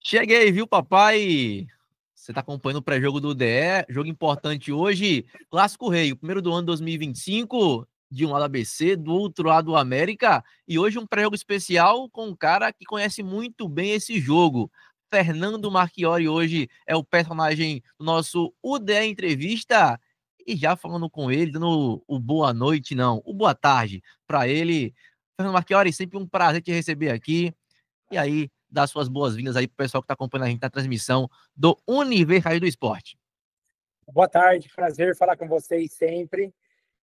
Cheguei, viu, papai? Você tá acompanhando o pré-jogo do DE, jogo importante hoje, Clássico Rei, o primeiro do ano 2025, de um lado ABC, do outro lado o América, e hoje um pré-jogo especial com um cara que conhece muito bem esse jogo. Fernando Marchiori hoje é o personagem do nosso UDE Entrevista, e já falando com ele, dando o boa noite, não, o boa tarde para ele. Fernando Marchiori, sempre um prazer te receber aqui. E aí, dar suas boas-vindas aí pro pessoal que está acompanhando a gente na transmissão do Universo do Esporte. Boa tarde, prazer falar com vocês sempre.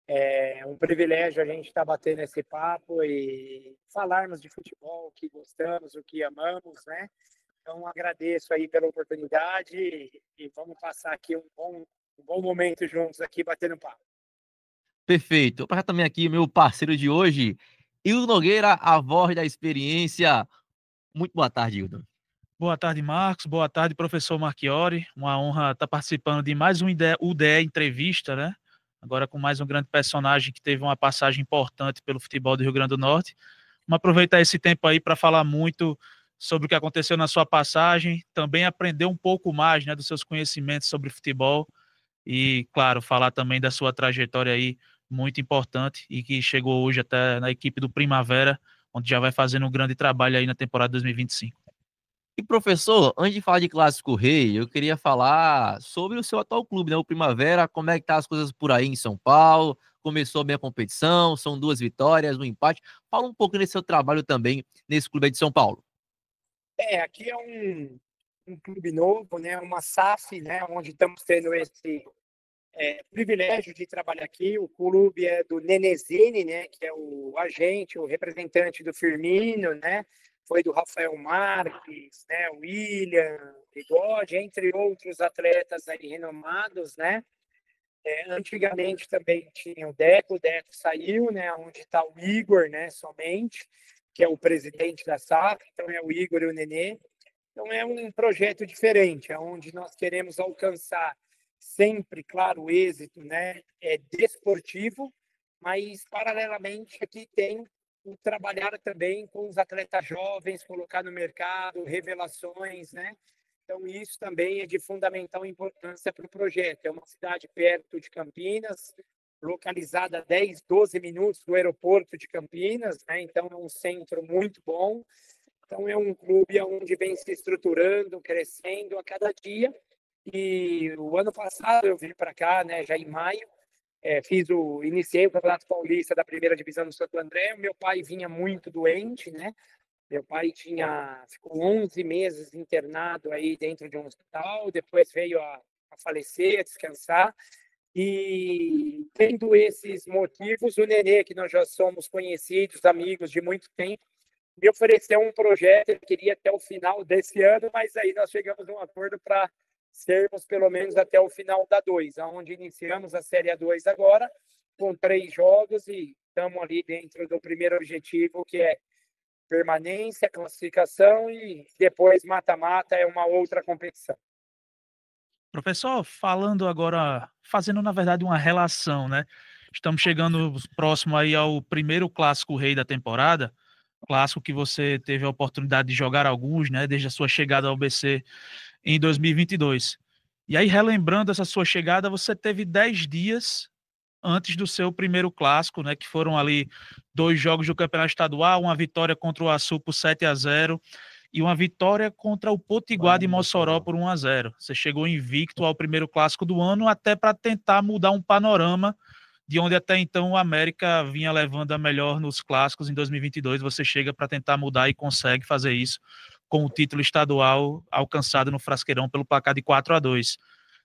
É um privilégio a gente estar batendo esse papo e falarmos de futebol, o que gostamos, o que amamos, né? Então, agradeço aí pela oportunidade e vamos passar aqui um bom momento juntos aqui batendo papo. Perfeito. Para também aqui meu parceiro de hoje, Hildo Nogueira, a voz da experiência. Muito boa tarde, Hildo. Boa tarde, Marcos. Boa tarde, professor Marchiori. Uma honra estar participando de mais um UDE Entrevista, né? Agora com mais um grande personagem que teve uma passagem importante pelo futebol do Rio Grande do Norte. Vamos aproveitar esse tempo aí para falar muito sobre o que aconteceu na sua passagem, também aprender um pouco mais, né, dos seus conhecimentos sobre futebol e, claro, falar também da sua trajetória aí muito importante e que chegou hoje até na equipe do Primavera, onde já vai fazendo um grande trabalho aí na temporada 2025. E professor, antes de falar de Clássico Rei, eu queria falar sobre o seu atual clube, né, o Primavera. Como é que tá as coisas por aí em São Paulo? Começou bem a competição, são 2 vitórias, um empate. Fala um pouco desse seu trabalho também nesse clube aí de São Paulo. Aqui é um clube novo, né? Uma SAF, né? Onde estamos tendo esse privilégio de trabalhar aqui. O clube é do Nenezini, né, que é o agente, o representante do Firmino, né? Foi do Rafael Marques, né, William, Bigode, entre outros atletas aí renomados, né? Antigamente também tinha o Deco saiu, né? Onde está o Igor, né? Somente, que é o presidente da SAF, então é o Igor e o Nenê. Então, é um projeto diferente, onde nós queremos alcançar sempre, claro, o êxito, né, desportivo, mas, paralelamente, aqui tem o trabalhar também com os atletas jovens, colocar no mercado, revelações, né? Então, isso também é de fundamental importância para o projeto. É uma cidade perto de Campinas, localizada a 10, 12 minutos do aeroporto de Campinas, né? Então, é um centro muito bom. Então, é um clube onde vem se estruturando, crescendo a cada dia. E o ano passado eu vim para cá, né, já em maio, iniciei o Campeonato Paulista da primeira divisão do Santo André. O meu pai vinha muito doente, né? Meu pai ficou 11 meses internado aí dentro de um hospital, depois veio a falecer, a descansar. E tendo esses motivos, o Nenê, que nós já somos conhecidos, amigos de muito tempo, me ofereceu um projeto, ele queria até o final desse ano, mas aí nós chegamos a um acordo para sermos pelo menos até o final da 2, onde iniciamos a Série A2 agora, com 3 jogos, e estamos ali dentro do primeiro objetivo, que é permanência, classificação, e depois mata-mata é uma outra competição. Professor, falando agora, fazendo na verdade uma relação, né? Estamos chegando próximo aí ao primeiro Clássico Rei da temporada, clássico que você teve a oportunidade de jogar alguns, né, desde a sua chegada ao BC em 2022. E aí, relembrando essa sua chegada, você teve 10 dias antes do seu primeiro clássico, né, que foram ali 2 jogos do Campeonato Estadual, uma vitória contra o Açu por 7-0 e uma vitória contra o Potiguar de Mossoró por 1-0. Você chegou invicto ao primeiro clássico do ano, até para tentar mudar um panorama de onde até então o América vinha levando a melhor nos clássicos. Em 2022 você chega para tentar mudar e consegue fazer isso com o título estadual alcançado no Frasqueirão pelo placar de 4-2.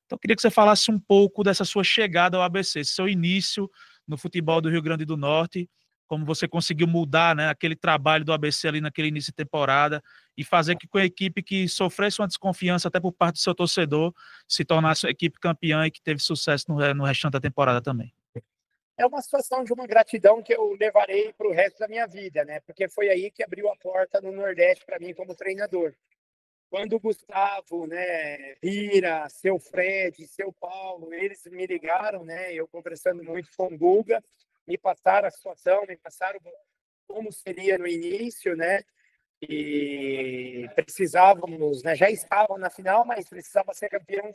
Então eu queria que você falasse um pouco dessa sua chegada ao ABC, seu início no futebol do Rio Grande do Norte, como você conseguiu mudar, né, aquele trabalho do ABC ali naquele início de temporada e fazer que com a equipe que sofresse uma desconfiança até por parte do seu torcedor se tornasse a equipe campeã e que teve sucesso no restante da temporada também. É uma situação de uma gratidão que eu levarei para o resto da minha vida, né? Porque foi aí que abriu a porta no Nordeste para mim como treinador. Quando o Gustavo, né, Vira, seu Fred, seu Paulo, eles me ligaram, né? Eu conversando muito com o Guga, me passaram a situação, me passaram como seria no início, né? E precisávamos, né, já estavam na final, mas precisava ser campeão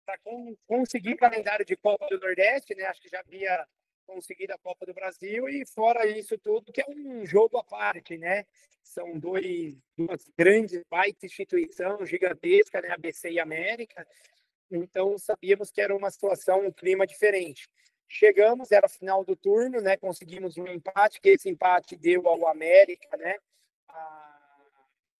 para conseguir calendário de Copa do Nordeste, né? Acho que já havia conseguido a Copa do Brasil e fora isso tudo, que é um jogo à parte, né? São duas grandes, baita instituição gigantesca, né? ABC e América. Então sabíamos que era uma situação, um clima diferente. Chegamos, era a final do turno, né? Conseguimos um empate, que esse empate deu ao América, né?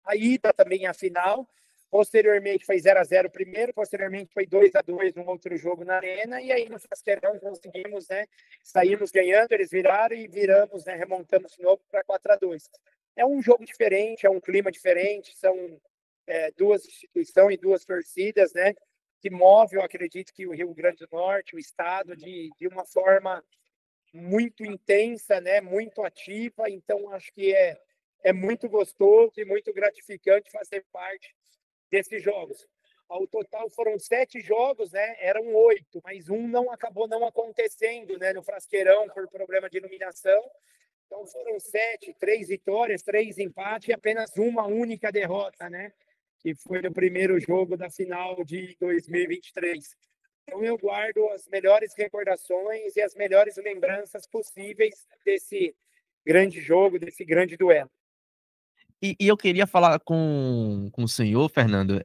A ida também à final. Posteriormente foi 0-0 primeiro, posteriormente foi 2-2 num outro jogo na Arena, e aí no Frasqueirão conseguimos, né, saímos ganhando, eles viraram e viramos, né, remontamos de novo para 4-2. É um jogo diferente, é um clima diferente, são duas instituições e duas torcidas, né, que move, eu acredito que o Rio Grande do Norte, o estado, de uma forma muito intensa, né, muito ativa, então acho que é muito gostoso e muito gratificante fazer parte desses jogos. Ao total foram 7 jogos, né? Eram 8, mas um acabou não acontecendo, né? No Frasqueirão por problema de iluminação. Então foram 7, 3 vitórias, 3 empates e apenas uma única derrota, né? Que foi no primeiro jogo da final de 2023. Então eu guardo as melhores recordações e as melhores lembranças possíveis desse grande jogo, desse grande duelo. E eu queria falar com o senhor, Fernando,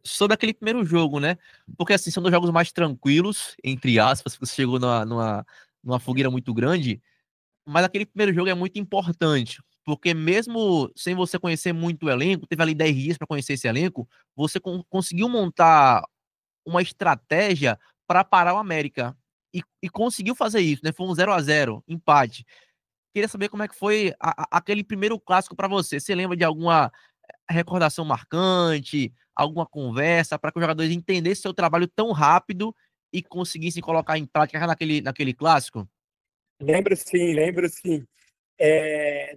sobre aquele primeiro jogo, né? Porque, assim, são 2 jogos mais tranquilos, entre aspas, você chegou numa fogueira muito grande, mas aquele primeiro jogo é muito importante, porque mesmo sem você conhecer muito o elenco, teve ali 10 dias para conhecer esse elenco, você conseguiu montar uma estratégia para parar o América. E conseguiu fazer isso, né? Foi um 0-0, empate. Queria saber como é que foi aquele primeiro clássico para você. Você lembra de alguma recordação marcante, alguma conversa, para que os jogadores entendessem seu trabalho tão rápido e conseguissem colocar em prática naquele clássico? Lembro sim, lembro sim.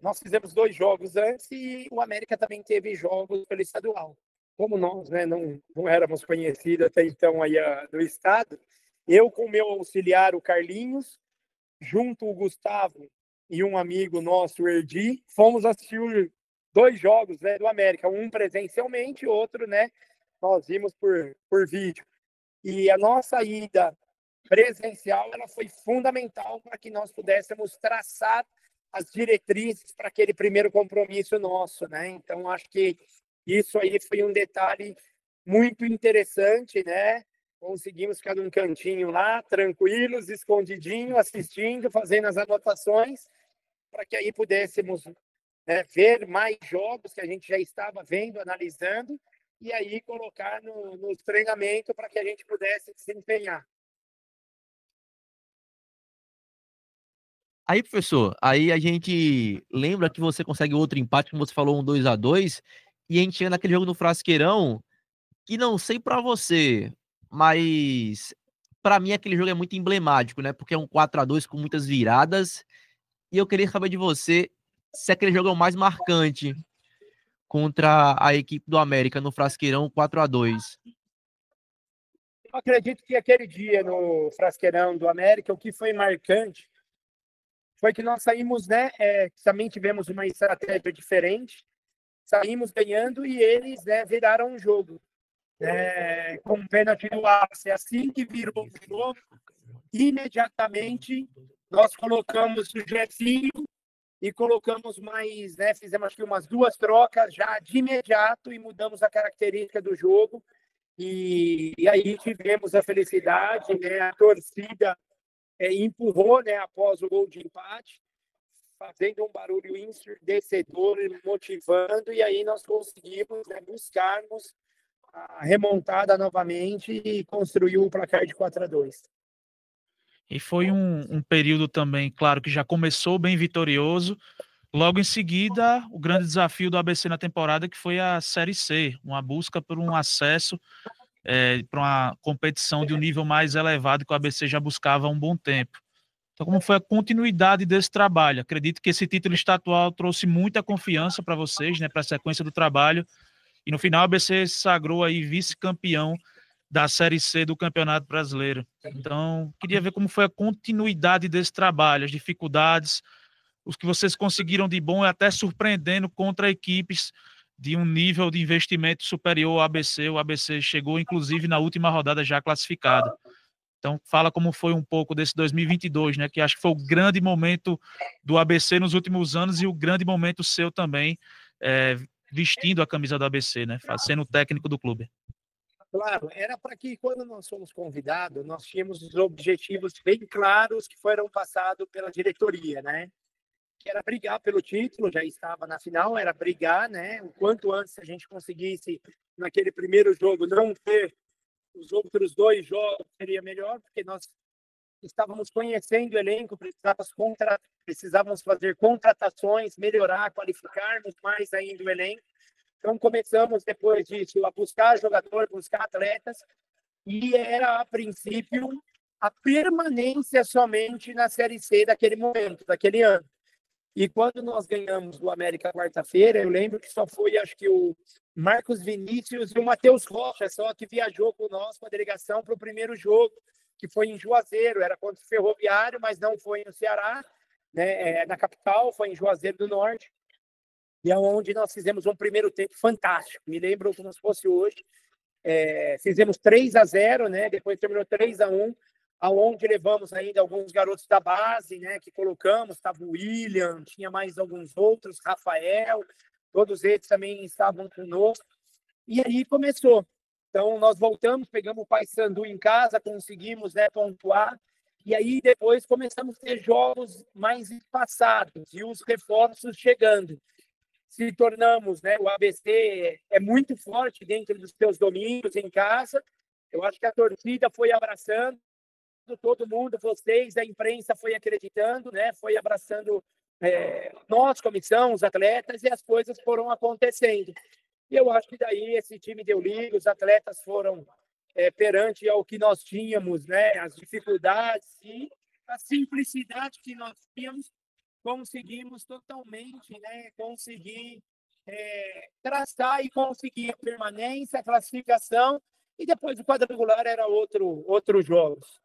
Nós fizemos 2 jogos antes e o América também teve jogos pelo estadual. Como nós, né, não éramos conhecidos até então aí do estado, eu com o meu auxiliar, o Carlinhos, junto o Gustavo e um amigo nosso, o Erdi, fomos assistir 2 jogos, né, do América, um presencialmente, outro, né, nós vimos por vídeo. E a nossa ida presencial ela foi fundamental para que nós pudéssemos traçar as diretrizes para aquele primeiro compromisso nosso, né? Então acho que isso aí foi um detalhe muito interessante, né? Conseguimos ficar num cantinho lá, tranquilos, escondidinho, assistindo, fazendo as anotações, para que aí pudéssemos, né, ver mais jogos que a gente já estava vendo, analisando, e aí colocar no treinamento para que a gente pudesse desempenhar. Aí, professor, aí a gente lembra que você consegue outro empate, como você falou, um 2-2, e a gente chega naquele jogo no Frasqueirão, que não sei pra você, mas pra mim aquele jogo é muito emblemático, né? Porque é um 4-2 com muitas viradas, e eu queria saber de você se aquele jogo é o mais marcante contra a equipe do América no Frasqueirão 4-2. Eu acredito que aquele dia no Frasqueirão do América, o que foi marcante foi que nós saímos, né? Também tivemos uma estratégia diferente, saímos ganhando e eles, né, viraram o jogo. Com o pênalti do Wallace, assim que virou o jogo, imediatamente nós colocamos o Jefinho e colocamos mais, né? Fizemos acho que umas 2 trocas já de imediato e mudamos a característica do jogo. E aí tivemos a felicidade, né? A torcida empurrou, né, após o gol de empate, fazendo um barulho ensurdecedor, motivando, e aí nós conseguimos, né, buscarmos a remontada novamente e construir um placar de 4-2. E foi um período também, claro, que já começou bem vitorioso. Logo em seguida, o grande desafio do ABC na temporada, que foi a Série C, uma busca por um acesso para uma competição de um nível mais elevado que o ABC já buscava há um bom tempo. Então, como foi a continuidade desse trabalho? Acredito que esse título estadual trouxe muita confiança para vocês, né, para a sequência do trabalho. E no final, o ABC se sagrou aí vice-campeão da Série C do Campeonato Brasileiro. Então, queria ver como foi a continuidade desse trabalho, as dificuldades, os que vocês conseguiram de bom e até surpreendendo contra equipes de um nível de investimento superior ao ABC. O ABC chegou, inclusive, na última rodada já classificado. Então, fala como foi um pouco desse 2022, né? Que acho que foi o grande momento do ABC nos últimos anos e o grande momento seu também, vestindo a camisa do ABC, né? Sendo o técnico do clube. Claro, era para que quando nós fomos convidados, nós tínhamos os objetivos bem claros que foram passados pela diretoria, né? Que era brigar pelo título, já estava na final, era brigar, né? O quanto antes a gente conseguisse, naquele primeiro jogo, não ter os outros 2 jogos, seria melhor, porque nós estávamos conhecendo o elenco, precisávamos fazer contratações, melhorar, qualificarmos mais ainda o elenco. Então, começamos, depois disso, a buscar jogadores, buscar atletas, e era, a princípio, a permanência somente na Série C daquele momento, daquele ano. E quando nós ganhamos do América quarta-feira, eu lembro que só foi, acho que o Marcos Vinícius e o Matheus Rocha, só que viajou com nós, com a delegação, para o primeiro jogo, que foi em Juazeiro, era contra o Ferroviário, mas não foi no Ceará, né, na capital, foi em Juazeiro do Norte, e é onde nós fizemos um primeiro tempo fantástico, me lembro como se fosse hoje, fizemos 3-0, né, depois terminou 3-1, aonde levamos ainda alguns garotos da base, né, que colocamos, estava o William, tinha mais alguns outros, Rafael, todos eles também estavam conosco, e aí começou. Então, nós voltamos, pegamos o Paysandu em casa, conseguimos, né, pontuar, e aí depois começamos a ter jogos mais espaçados, e os reforços chegando. Se tornamos, né, o ABC é muito forte dentro dos seus domínios em casa, eu acho que a torcida foi abraçando, todo mundo, vocês, a imprensa foi acreditando, né? Foi abraçando nós, comissão, os atletas, e as coisas foram acontecendo. E eu acho que daí esse time deu liga, os atletas foram perante ao que nós tínhamos, né? As dificuldades e a simplicidade que nós tínhamos, conseguimos totalmente, né? Conseguir traçar e conseguir a permanência, a classificação, e depois o quadrangular era outro jogos.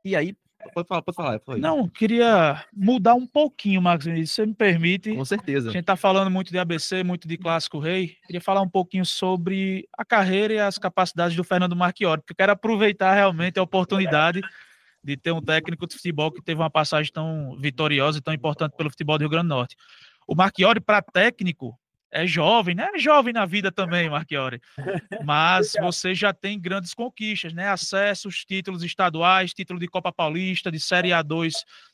E aí, pode falar. Foi. Não, queria mudar um pouquinho, Marcos Vinícius, se você me permite. Com certeza. A gente está falando muito de ABC, muito de Clássico Rei. Queria falar um pouquinho sobre a carreira e as capacidades do Fernando Marchiori, porque eu quero aproveitar realmente a oportunidade de ter um técnico de futebol que teve uma passagem tão vitoriosa e tão importante pelo futebol do Rio Grande do Norte. O Marchiori, para técnico, é jovem, né? É jovem na vida também, Marchiori. Mas você já tem grandes conquistas, né? Acessos, títulos estaduais, título de Copa Paulista, de Série A2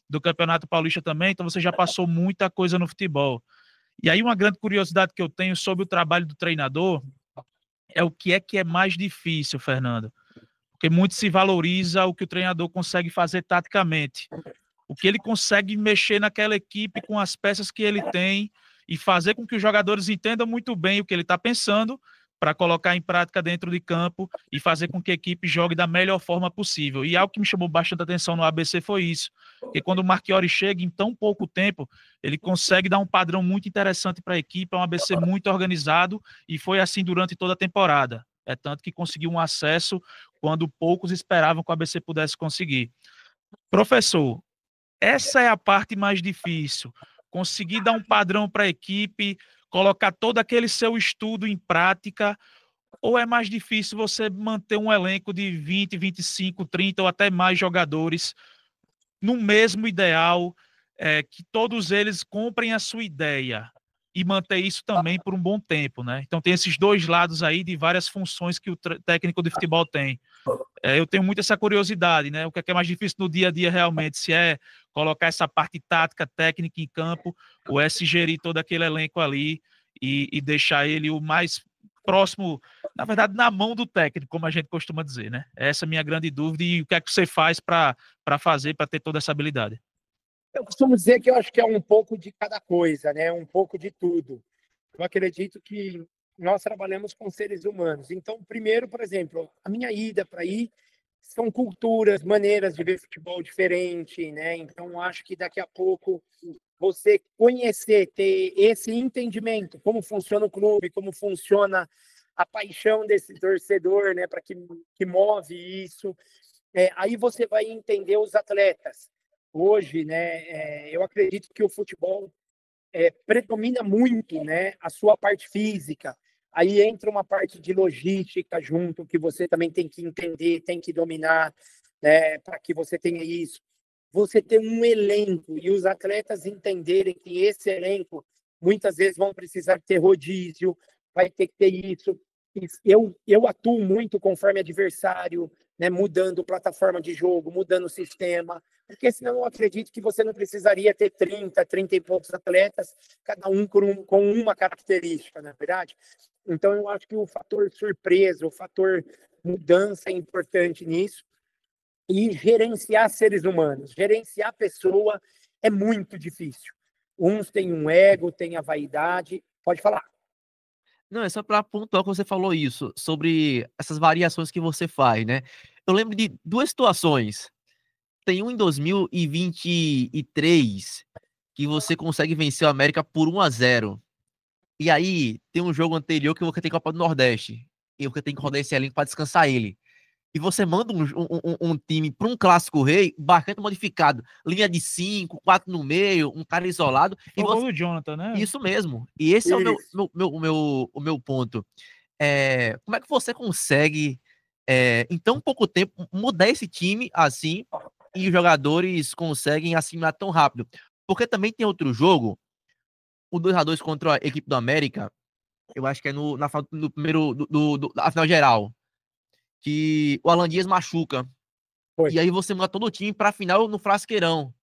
do Campeonato Paulista também. Então você já passou muita coisa no futebol. E aí uma grande curiosidade que eu tenho sobre o trabalho do treinador é o que é mais difícil, Fernando. Porque muito se valoriza o que o treinador consegue fazer taticamente. O que ele consegue mexer naquela equipe com as peças que ele tem e fazer com que os jogadores entendam muito bem o que ele está pensando para colocar em prática dentro de campo e fazer com que a equipe jogue da melhor forma possível. E algo que me chamou bastante atenção no ABC foi isso, porque quando o Marchiori chega em tão pouco tempo, ele consegue dar um padrão muito interessante para a equipe, é um ABC muito organizado, e foi assim durante toda a temporada. É tanto que conseguiu um acesso quando poucos esperavam que o ABC pudesse conseguir. Professor, essa é a parte mais difícil, conseguir dar um padrão para a equipe, colocar todo aquele seu estudo em prática, ou é mais difícil você manter um elenco de 20, 25, 30 ou até mais jogadores no mesmo ideal, que todos eles comprem a sua ideia e manter isso também por um bom tempo, né? Então tem esses dois lados aí de várias funções que o técnico de futebol tem. Eu tenho muito essa curiosidade, né? O que é mais difícil no dia a dia realmente, se é colocar essa parte tática, técnica em campo, ou é se gerir todo aquele elenco ali e deixar ele o mais próximo, na verdade, na mão do técnico, como a gente costuma dizer, né? Essa é a minha grande dúvida, e o que é que você faz para fazer, para ter toda essa habilidade? Eu costumo dizer que eu acho que é um pouco de cada coisa, né? Um pouco de tudo. Eu acredito que nós trabalhamos com seres humanos. Então, primeiro, por exemplo, a minha ida para aí são culturas, maneiras de ver futebol diferente, né? Então, acho que daqui a pouco você conhecer, ter esse entendimento, como funciona o clube, como funciona a paixão desse torcedor, né? Para que move isso. Aí você vai entender os atletas. Hoje, né? Eu acredito que o futebol predomina muito, né, a sua parte física. Aí entra uma parte de logística junto, que você também tem que entender, tem que dominar, né, para que você tenha isso. Você ter um elenco e os atletas entenderem que esse elenco muitas vezes vão precisar ter rodízio, vai ter que ter isso. Eu atuo muito conforme adversário, né, mudando plataforma de jogo, mudando o sistema, porque senão eu acredito que você não precisaria ter 30 e poucos atletas, cada um com uma característica, na verdade. Então eu acho que o fator surpresa, o fator mudança é importante nisso. E gerenciar seres humanos, gerenciar pessoa é muito difícil. Uns têm um ego, têm a vaidade. Pode falar. Não, é só para pontuar que você falou isso, sobre essas variações que você faz, né? Eu lembro de duas situações. Tem um em 2023 que você consegue vencer o América por 1-0. E aí tem um jogo anterior que você tem Copa do Nordeste. E você tem que rodar esse elenco para descansar ele. E você manda um time para um clássico rei bastante modificado. Linha de 5, 4 no meio, um cara isolado. Foi o gol do Jonathan, né? Isso mesmo. E esse é o Isso. meu ponto. Como é que você consegue, em tão pouco tempo, mudar esse time assim e os jogadores conseguem assimilar tão rápido? Porque também tem outro jogo, o 2-2 contra a equipe do América, eu acho que é no primeiro, da final geral, que o Alan Dias machuca. Foi. E aí você muda todo o time pra final no Frasqueirão.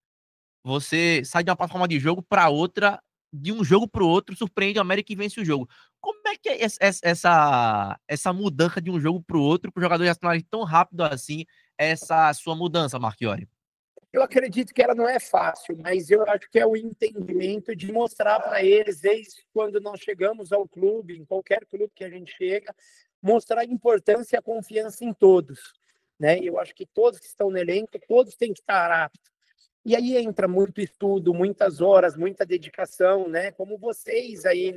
Você sai de uma plataforma de jogo para outra, de um jogo para o outro, surpreende o América e vence o jogo. Como é que é essa mudança de um jogo para o outro, para o jogador assimilar tão rápido assim, essa sua mudança, Marchiori? Eu acredito que ela não é fácil, mas eu acho que é o entendimento de mostrar para eles, desde quando nós chegamos ao clube, em qualquer clube que a gente chega, mostrar a importância e a confiança em todos, né? Eu acho que todos que estão no elenco, todos têm que estar aptos. E aí entra muito estudo, muitas horas, muita dedicação, né? Como vocês aí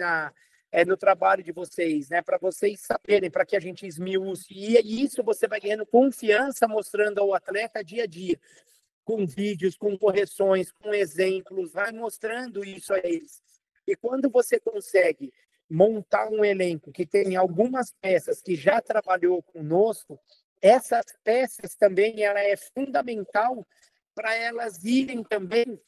no trabalho de vocês, né? Para vocês saberem, para que a gente esmiúce. E isso você vai ganhando confiança, mostrando ao atleta dia a dia, com vídeos, com correções, com exemplos, vai mostrando isso a eles. E quando você consegue montar um elenco que tem algumas peças que já trabalhou conosco, essas peças também ela é fundamental para elas irem também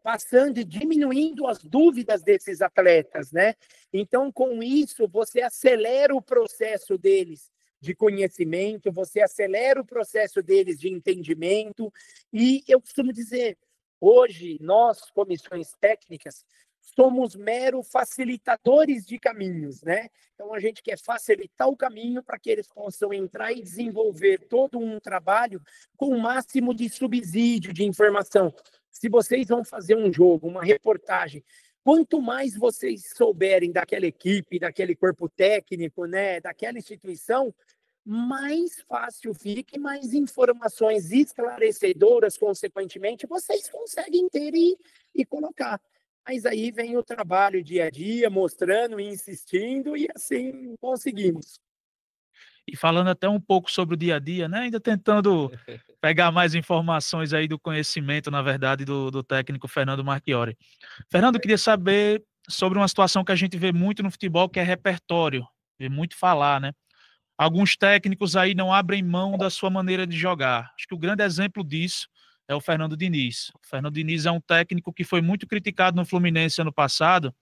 passando e diminuindo as dúvidas desses atletas, né? Então, com isso, você acelera o processo deles de conhecimento, você acelera o processo deles de entendimento, e eu costumo dizer, hoje, nós, comissões técnicas, somos mero facilitadores de caminhos, né? Então, a gente quer facilitar o caminho para que eles possam entrar e desenvolver todo um trabalho com o máximo de subsídio, de informação. Se vocês vão fazer um jogo, uma reportagem, quanto mais vocês souberem daquela equipe, daquele corpo técnico, né, daquela instituição, mais fácil fica e mais informações esclarecedoras, consequentemente, vocês conseguem ter e colocar. Mas aí vem o trabalho dia a dia, mostrando e insistindo, e assim conseguimos. E falando até um pouco sobre o dia a dia, né? Ainda tentando pegar mais informações aí do conhecimento, na verdade, do técnico Fernando Marchiori. Fernando, queria saber sobre uma situação que a gente vê muito no futebol, que é repertório. Vê muito falar, né? Alguns técnicos aí não abrem mão da sua maneira de jogar. Acho que o grande exemplo disso é o Fernando Diniz. O Fernando Diniz é um técnico que foi muito criticado no Fluminense ano passado,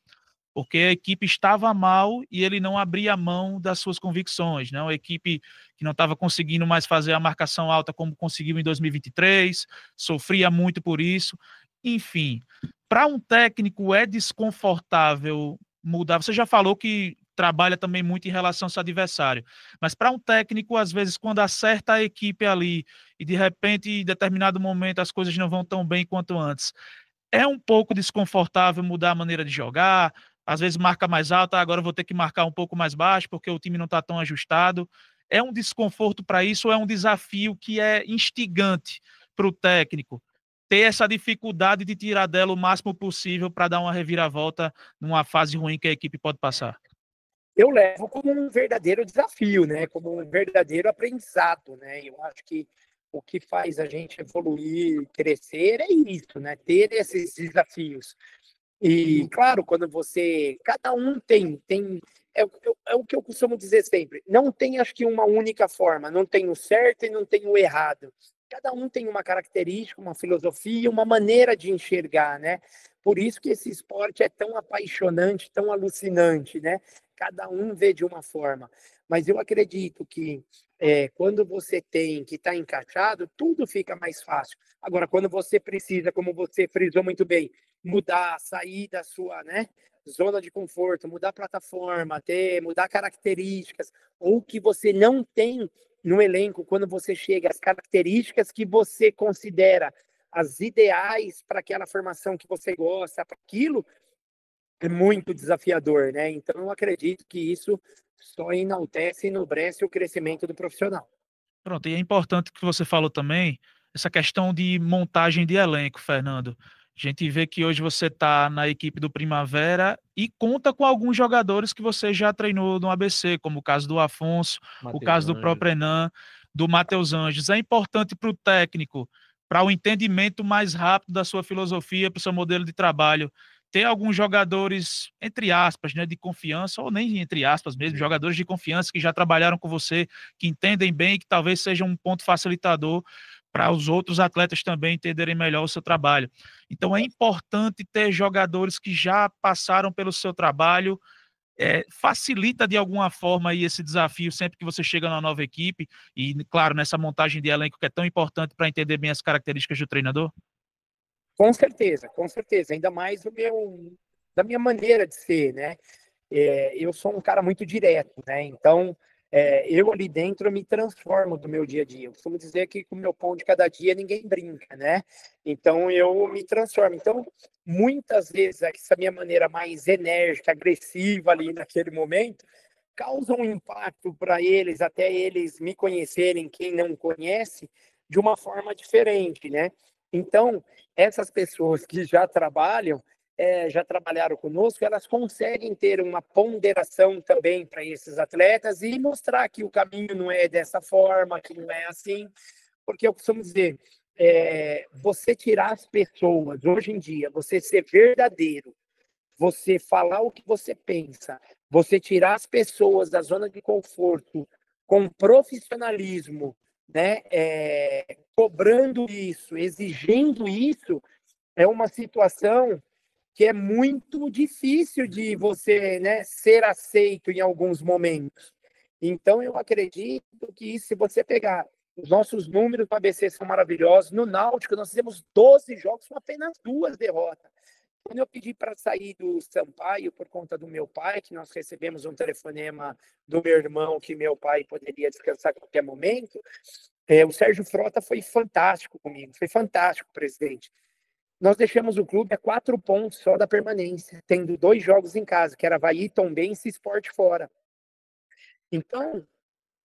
porque a equipe estava mal e ele não abria mão das suas convicções, né? Uma equipe que não estava conseguindo mais fazer a marcação alta como conseguiu em 2023, sofria muito por isso. Enfim, para um técnico é desconfortável mudar. Você já falou que trabalha também muito em relação ao seu adversário, mas para um técnico, às vezes, quando acerta a equipe ali e de repente, em determinado momento, as coisas não vão tão bem quanto antes, é um pouco desconfortável mudar a maneira de jogar, às vezes marca mais alta, agora eu vou ter que marcar um pouco mais baixo porque o time não está tão ajustado. É um desconforto para isso ou é um desafio que é instigante para o técnico? Ter essa dificuldade de tirar dela o máximo possível para dar uma reviravolta numa fase ruim que a equipe pode passar. Eu levo como um verdadeiro desafio, né? Como um verdadeiro aprendizado, né? Eu acho que o que faz a gente evoluir, crescer é isso, né? Ter esses desafios. E, claro, quando você... Cada um tem é o que eu costumo dizer sempre. Não tem, acho que, uma única forma. Não tem o certo e não tem o errado. Cada um tem uma característica, uma filosofia, uma maneira de enxergar, né? Por isso que esse esporte é tão apaixonante, tão alucinante, né? Cada um vê de uma forma. Mas eu acredito que quando você tem que estar encaixado, tudo fica mais fácil. Agora, quando você precisa, como você frisou muito bem, mudar, sair da sua, né, zona de conforto, mudar a plataforma, mudar características, ou que você não tem no elenco quando você chega, as características que você considera as ideais para aquela formação que você gosta, para aquilo, é muito desafiador, né? Então, eu acredito que isso só enaltece e enobrece o crescimento do profissional. Pronto, e é importante que você falou também, essa questão de montagem de elenco, Fernando. A gente vê que hoje você está na equipe do Primavera e conta com alguns jogadores que você já treinou no ABC, como o caso do Afonso, o Matheus caso do Anjos. próprio Enan, do Matheus Anjos. É importante para o técnico, para o entendimento mais rápido da sua filosofia, para o seu modelo de trabalho, ter alguns jogadores, entre aspas, né, de confiança, ou nem entre aspas mesmo, jogadores de confiança que já trabalharam com você, que entendem bem e que talvez seja um ponto facilitador para os outros atletas também entenderem melhor o seu trabalho. Então é importante ter jogadores que já passaram pelo seu trabalho, facilita de alguma forma aí esse desafio sempre que você chega na nova equipe e, claro, nessa montagem de elenco que é tão importante para entender bem as características do treinador? Com certeza, com certeza. Ainda mais da minha maneira de ser, né? Eu sou um cara muito direto, né? Então, eu ali dentro eu me transformo do meu dia a dia. Eu costumo dizer que com o meu pão de cada dia ninguém brinca, né? Então, eu me transformo. Então, muitas vezes, essa minha maneira mais enérgica, agressiva ali naquele momento, causa um impacto para eles, até eles me conhecerem, quem não conhece, de uma forma diferente, né? Então, essas pessoas que já trabalharam conosco, elas conseguem ter uma ponderação também para esses atletas e mostrar que o caminho não é dessa forma, que não é assim, porque eu costumo dizer, você tirar as pessoas, hoje em dia, você ser verdadeiro, você falar o que você pensa, você tirar as pessoas da zona de conforto com profissionalismo, né, cobrando isso, exigindo isso, é uma situação que é muito difícil de você, né, ser aceito em alguns momentos. Então, eu acredito que se você pegar os nossos números no ABC são maravilhosos. No Náutico, nós fizemos 12 jogos com apenas 2 derrotas. Quando eu pedi para sair do Sampaio por conta do meu pai, que nós recebemos um telefonema do meu irmão que meu pai poderia descansar a qualquer momento, o Sérgio Frota foi fantástico comigo, foi fantástico, presidente. Nós deixamos o clube a 4 pontos só da permanência, tendo 2 jogos em casa, que era Avaí, Tombense e Sport fora. Então,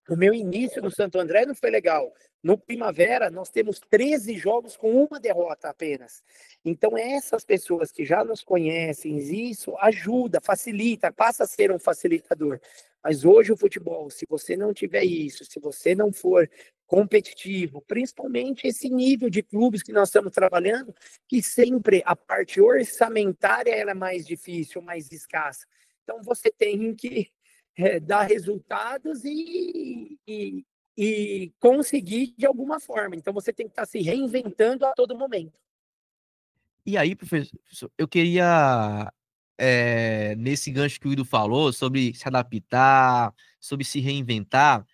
o meu início no Santo André não foi legal. No Primavera, nós temos 13 jogos com uma derrota apenas. Então, essas pessoas que já nos conhecem, isso ajuda, facilita, passa a ser um facilitador. Mas hoje o futebol, se você não tiver isso, se você não for competitivo, principalmente esse nível de clubes que nós estamos trabalhando, que sempre a parte orçamentária ela é mais difícil, mais escassa. Então, você tem que dar resultados e conseguir de alguma forma. Então, você tem que estar se reinventando a todo momento. E aí, professor, eu queria, nesse gancho que o Guido falou, sobre se adaptar, sobre se reinventar,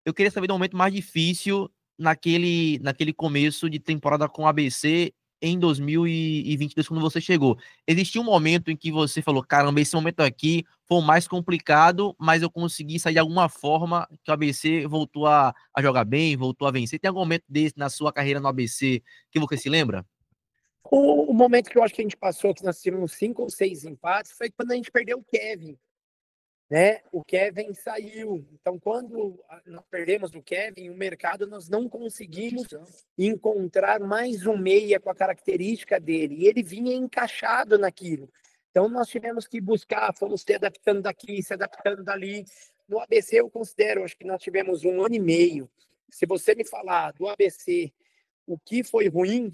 eu queria saber do momento mais difícil naquele começo de temporada com o ABC em 2022, quando você chegou. Existiu um momento em que você falou, caramba, esse momento aqui foi o mais complicado, mas eu consegui sair de alguma forma que o ABC voltou a jogar bem, voltou a vencer. Tem algum momento desse na sua carreira no ABC que você se lembra? O momento que eu acho que a gente passou, que nós tivemos 5 ou 6 empates, foi quando a gente perdeu o Kevin. Né? O Kevin saiu. Então, quando nós perdemos o Kevin, o mercado nós não conseguimos encontrar mais um meia com a característica dele. E ele vinha encaixado naquilo. Então, nós tivemos que buscar, fomos se adaptando daqui, se adaptando dali. No ABC, eu considero, acho que nós tivemos 1 ano e meio. Se você me falar do ABC, o que foi ruim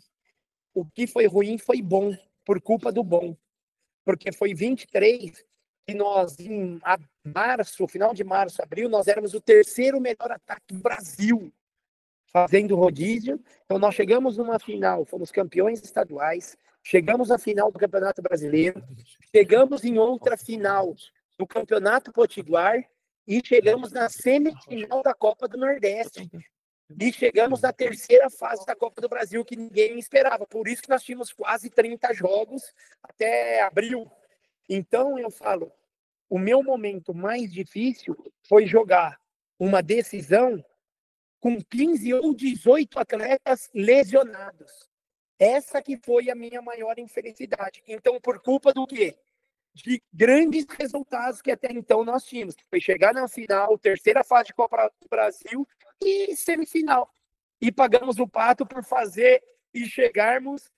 foi bom, por culpa do bom. porque foi 23 e nós, em março, final de março, abril, nós éramos o terceiro melhor ataque do Brasil, fazendo rodízio. Então, nós chegamos numa final, fomos campeões estaduais, chegamos à final do Campeonato Brasileiro, chegamos em outra final do Campeonato Potiguar e chegamos na semifinal da Copa do Nordeste. E chegamos na terceira fase da Copa do Brasil, que ninguém esperava. Por isso que nós tínhamos quase 30 jogos até abril. Então, eu falo, o meu momento mais difícil foi jogar uma decisão com 15 ou 18 atletas lesionados. Essa que foi a minha maior infelicidade. Então, por culpa do quê? De grandes resultados que até então nós tínhamos, que foi chegar na final, terceira fase de Copa do Brasil e semifinal. E pagamos o pato por fazer e chegarmos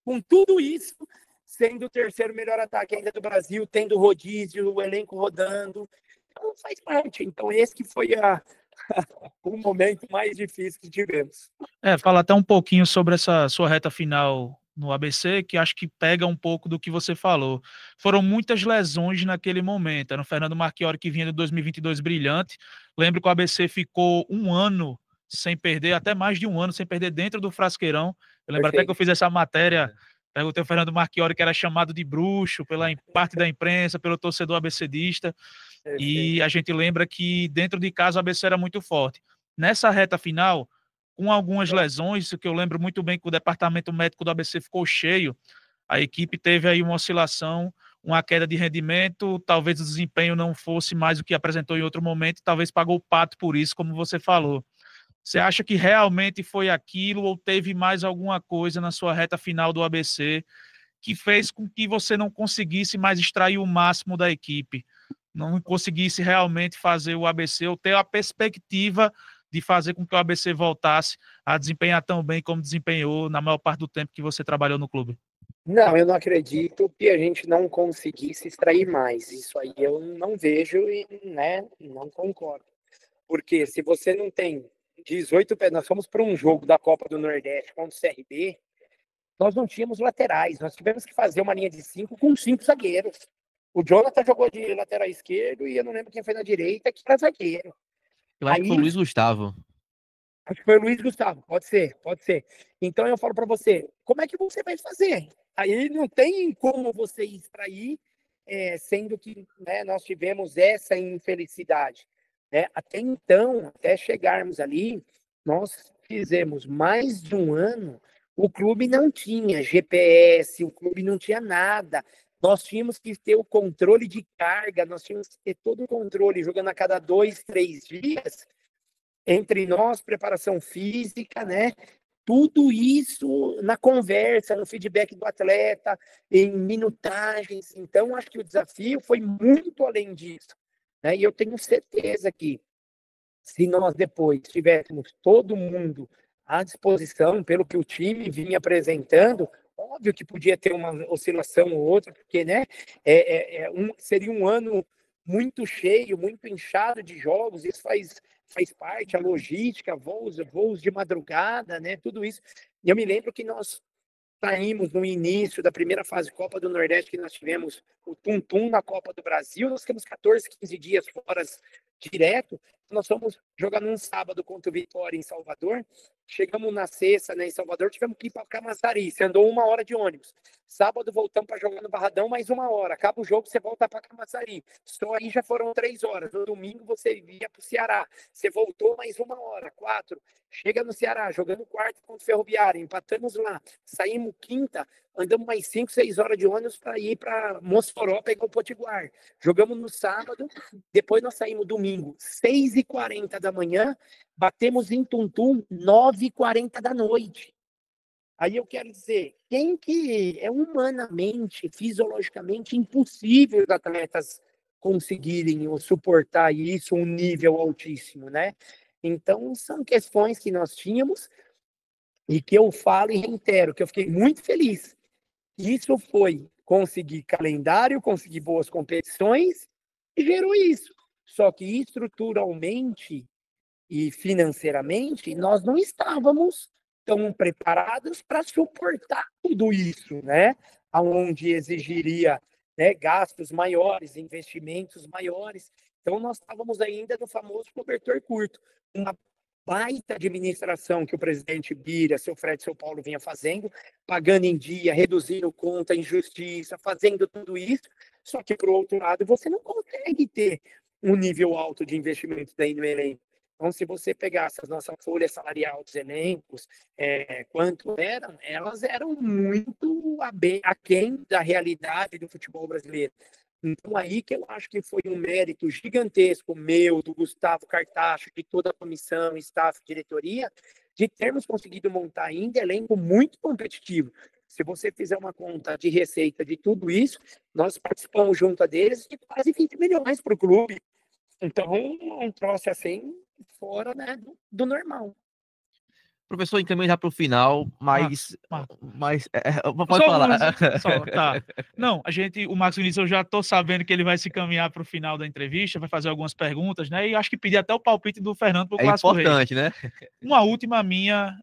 com tudo isso, sendo o terceiro melhor ataque ainda do Brasil, tendo rodízio, o elenco rodando. Então faz parte. Então esse que foi o momento mais difícil que tivemos. Fala até um pouquinho sobre essa sua reta final no ABC, que acho que pega um pouco do que você falou. Foram muitas lesões naquele momento. Era o Fernando Marchiori que vinha de 2022 brilhante. Lembro que o ABC ficou um ano sem perder, até mais de um ano sem perder dentro do Frasqueirão. Eu lembro até que eu fiz essa matéria, perguntei ao Fernando Marchiori, que era chamado de bruxo pela parte da imprensa, pelo torcedor abecedista. E a gente lembra que dentro de casa o ABC era muito forte. Nessa reta final, com algumas lesões, que eu lembro muito bem que o departamento médico do ABC ficou cheio, a equipe teve aí uma oscilação, uma queda de rendimento, talvez o desempenho não fosse mais o que apresentou em outro momento, talvez pagou o pato por isso, como você falou. Você acha que realmente foi aquilo ou teve mais alguma coisa na sua reta final do ABC que fez com que você não conseguisse mais extrair o máximo da equipe, não conseguisse realmente fazer o ABC ou ter a perspectiva de fazer com que o ABC voltasse a desempenhar tão bem como desempenhou na maior parte do tempo que você trabalhou no clube? Não, eu não acredito que a gente não conseguisse extrair mais. Isso aí eu não vejo e, né, não concordo. Porque se você não tem 18 pés, nós fomos para um jogo da Copa do Nordeste contra o CRB, nós não tínhamos laterais, nós tivemos que fazer uma linha de 5 com 5 zagueiros. O Jonathan jogou de lateral esquerdo e eu não lembro quem foi na direita, que era zagueiro. Eu acho que foi o Luiz Gustavo. Acho que foi o Luiz Gustavo, pode ser, pode ser. Então eu falo para você, como é que você vai fazer? Aí não tem como você extrair, sendo que, né, nós tivemos essa infelicidade. Né? Até então, até chegarmos ali, nós fizemos mais de um ano, o clube não tinha GPS, o clube não tinha nada. Nós tínhamos que ter o controle de carga, nós tínhamos que ter todo o controle, jogando a cada 2, 3 dias, entre nós, preparação física, né? Tudo isso na conversa, no feedback do atleta, em minutagens. Então, acho que o desafio foi muito além disso. Né? E eu tenho certeza que, se nós depois tivéssemos todo mundo à disposição, pelo que o time vinha apresentando, óbvio que podia ter uma oscilação ou outra, porque, né, seria um ano muito cheio, muito inchado de jogos, isso faz parte, a logística, voos de madrugada, né, tudo isso. E eu me lembro que nós saímos no início da primeira fase de Copa do Nordeste, que nós tivemos o Tum-Tum na Copa do Brasil, nós ficamos 14, 15 dias fora direto, nós fomos jogar num sábado contra o Vitória em Salvador, chegamos na sexta, né, em Salvador, tivemos que ir para Camaçari, você andou 1 hora de ônibus. Sábado voltamos para jogar no Barradão, mais 1 hora. Acaba o jogo, você volta para Camaçari. Só aí já foram 3 horas. No domingo você ia para o Ceará. Você voltou mais 1 hora, 4. Chega no Ceará, jogando quarto contra o Ferroviário, empatamos lá. Saímos quinta, andamos mais 5, 6 horas de ônibus para ir para Mossoró pegar o Potiguar. Jogamos no sábado, depois nós saímos domingo, 6h40 da manhã, batemos em Tum-Tum, 9h40 da noite. Aí eu quero dizer, quem que é humanamente, fisiologicamente impossível os atletas conseguirem ou suportar isso, um nível altíssimo, né? Então, são questões que nós tínhamos e que eu falo e reitero, que eu fiquei muito feliz. Isso foi conseguir calendário, conseguir boas competições e gerou isso. Só que estruturalmente e financeiramente, nós não estávamos tão preparados para suportar tudo isso, né? Onde exigiria né, gastos maiores, investimentos maiores. Então, nós estávamos ainda no famoso cobertor curto. Uma baita administração que o presidente Bira, seu Fred, seu Paulo vinha fazendo, pagando em dia, reduzindo conta, injustiça, fazendo tudo isso. Só que, por outro lado, você não consegue ter um nível alto de investimento daí no elenco. Então, se você pegasse a nossa folha salarial dos elencos, quanto eram, elas eram muito aquém da realidade do futebol brasileiro. Então, aí que eu acho que foi um mérito gigantesco meu, do Gustavo Cartacho, de toda a comissão, staff, diretoria, de termos conseguido montar ainda elenco muito competitivo. Se você fizer uma conta de receita de tudo isso, nós participamos junto a deles de quase 20 milhões para o clube. Então, um troço assim, fora, né, do normal. Professor, encaminho já para o final, mas pode Só falar. só, tá. Não, o Marcos Vinícius, eu já tô sabendo que ele vai se caminhar para o final da entrevista, vai fazer algumas perguntas, né? E acho que pedir até o palpite do Fernando para o Clássico Rei. É importante, né? Uma última minha,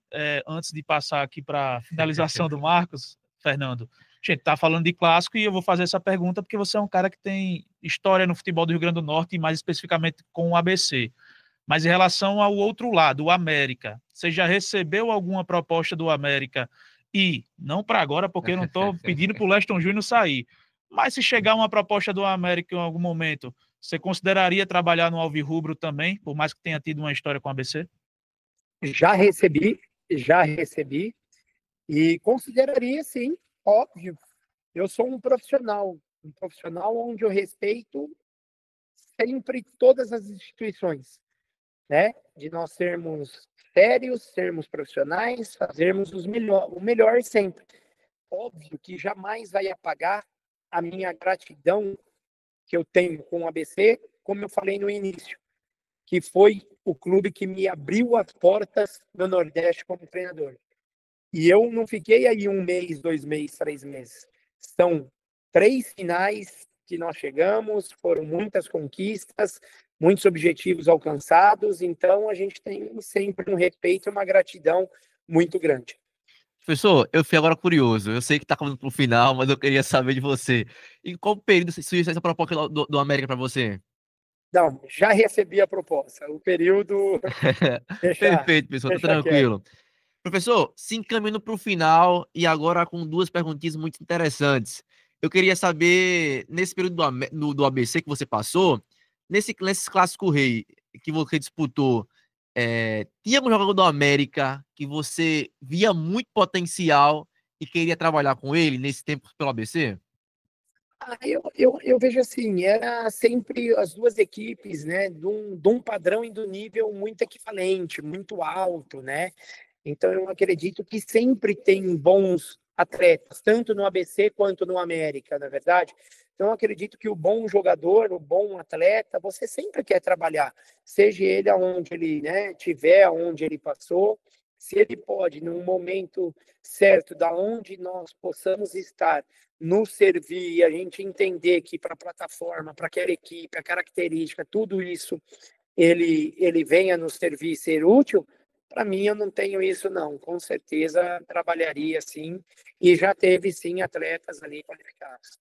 antes de passar aqui para a finalização do Marcos, Fernando. A gente tá falando de clássico e eu vou fazer essa pergunta porque você é um cara que tem história no futebol do Rio Grande do Norte e mais especificamente com o ABC. Mas em relação ao outro lado, o América, você já recebeu alguma proposta do América? E, não para agora, porque eu não estou pedindo para o Leston Júnior sair, mas se chegar uma proposta do América em algum momento, você consideraria trabalhar no Alvirrubro também, por mais que tenha tido uma história com o ABC? Já recebi, e consideraria, sim, óbvio. Eu sou um profissional onde eu respeito sempre todas as instituições, né? De nós sermos sérios, sermos profissionais, fazermos o melhor sempre. Óbvio que jamais vai apagar a minha gratidão que eu tenho com o ABC, como eu falei no início, que foi o clube que me abriu as portas no Nordeste como treinador. E eu não fiquei aí 1 mês, 2 meses, 3 meses. São 3 finais que nós chegamos, foram muitas conquistas, muitos objetivos alcançados, então a gente tem sempre um respeito e uma gratidão muito grande. Professor, eu fiquei agora curioso. Eu sei que está caminhando para o final, mas eu queria saber de você. Em qual período surgiu essa proposta do América para você? Não, já recebi a proposta. O período. Perfeito, pessoal, tá tranquilo. Professor, se encaminhando para o final e agora com 2 perguntinhas muito interessantes. Eu queria saber, nesse período do ABC que você passou, nesse Clássico Rei que você disputou, tinha algum jogador do América que você via muito potencial e queria trabalhar com ele nesse tempo pelo ABC? Eu vejo assim, era sempre as duas equipes, né, de um padrão e do nível muito equivalente, muito alto, né? Então eu acredito que sempre tem bons atletas, tanto no ABC quanto no América, na verdade. Então eu acredito que o bom jogador, o bom atleta, você sempre quer trabalhar, seja ele aonde ele, né, tiver, aonde ele passou, se ele pode, num momento certo, da onde nós possamos estar, nos servir e a gente entender que para a plataforma, para aquela equipe, a característica, tudo isso, ele venha nos servir e ser útil, para mim eu não tenho isso não. Com certeza trabalharia sim, e já teve sim atletas ali qualificados.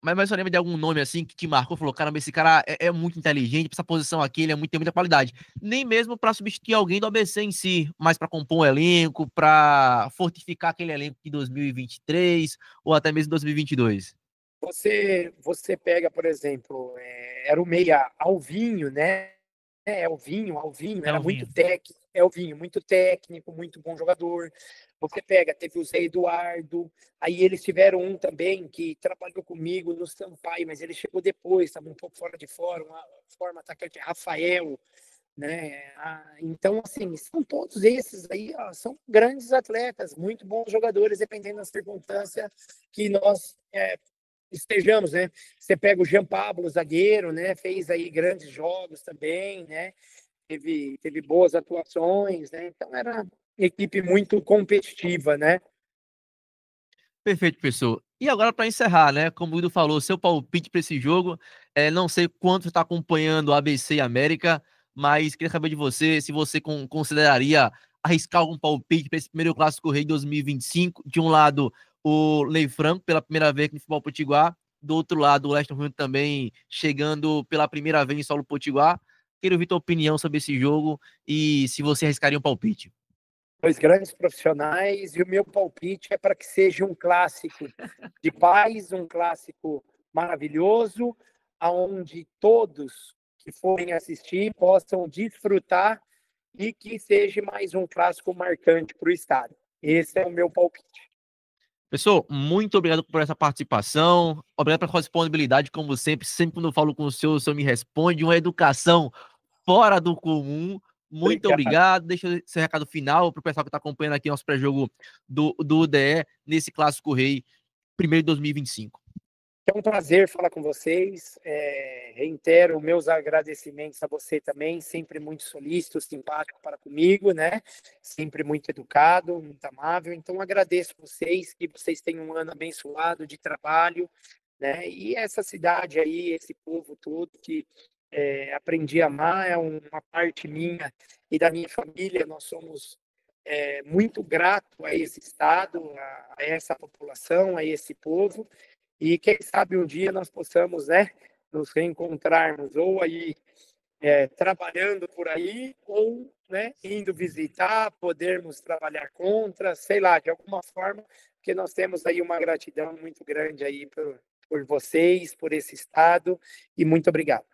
Mas você lembra de algum nome assim que te marcou? Falou, caramba, esse cara é muito inteligente, pra essa posição aqui, ele tem muita qualidade. Nem mesmo para substituir alguém do ABC em si, mas para compor um elenco, para fortificar aquele elenco de 2023 ou até mesmo 2022. Você pega, por exemplo, era o meia Alvinho, né? Alvinho, era muito técnico, muito técnico, muito bom jogador. Você pega, teve o Zé Eduardo, aí eles tiveram um também que trabalhou comigo no Sampaio, mas ele chegou depois, estava um pouco fora de forma atacante, Rafael, né? Então, assim, são todos esses aí, ó, são grandes atletas, muito bons jogadores, dependendo da circunstância que nós estejamos, né? Você pega o Jean Pablo, zagueiro, né? Fez aí grandes jogos também, né? Teve boas atuações, né? Então era uma equipe muito competitiva, né? Perfeito, professor. E agora, para encerrar, né? Como o Guido falou, seu palpite para esse jogo, não sei quanto você está acompanhando o ABC e América, mas queria saber de você se você consideraria arriscar algum palpite para esse primeiro Clássico Rei 2025. De um lado, o Ney Franco, pela primeira vez no futebol potiguar, Do outro lado, o Lester Hunt também chegando pela primeira vez em solo potiguar. Quero ouvir tua opinião sobre esse jogo e se você arriscaria um palpite. Dois grandes profissionais, e o meu palpite é para que seja um clássico de paz, um clássico maravilhoso, aonde todos que forem assistir possam desfrutar e que seja mais um clássico marcante para o estado. Esse é o meu palpite. Pessoal, muito obrigado por essa participação, obrigado pela sua disponibilidade, como sempre quando eu falo com o senhor me responde, uma educação fora do comum. Muito obrigado. Deixa seu recado final para o pessoal que está acompanhando aqui nosso pré-jogo do UDE nesse Clássico Rei, 1º de 2025. É um prazer falar com vocês. Reitero meus agradecimentos a você também, sempre muito solícito, simpático para comigo, né? Sempre muito educado, muito amável. Então, agradeço vocês, que vocês tenham um ano abençoado de trabalho, né? E essa cidade aí, esse povo todo que aprendi a amar, é uma parte minha e da minha família. Nós somos muito gratos a esse estado, a essa população, a esse povo. E quem sabe um dia nós possamos, né, nos reencontrarmos, ou aí trabalhando por aí, ou, né, indo visitar, podermos trabalhar contra, sei lá, de alguma forma, porque nós temos aí uma gratidão muito grande aí por vocês, por esse estado, e muito obrigado.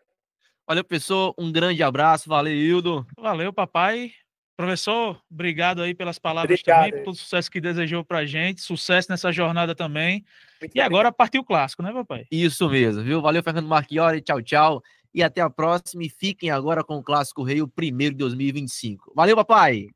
Valeu, pessoal, um grande abraço, valeu, Hildo. Valeu, papai. Professor, obrigado aí pelas palavras também, por todo o sucesso que desejou pra gente, sucesso nessa jornada também. Muito e agora partiu o clássico, né, papai? Isso mesmo, viu? Valeu, Fernando Marchiori, tchau, tchau. E até a próxima. E fiquem agora com o Clássico Rei, o 1º de 2025. Valeu, papai!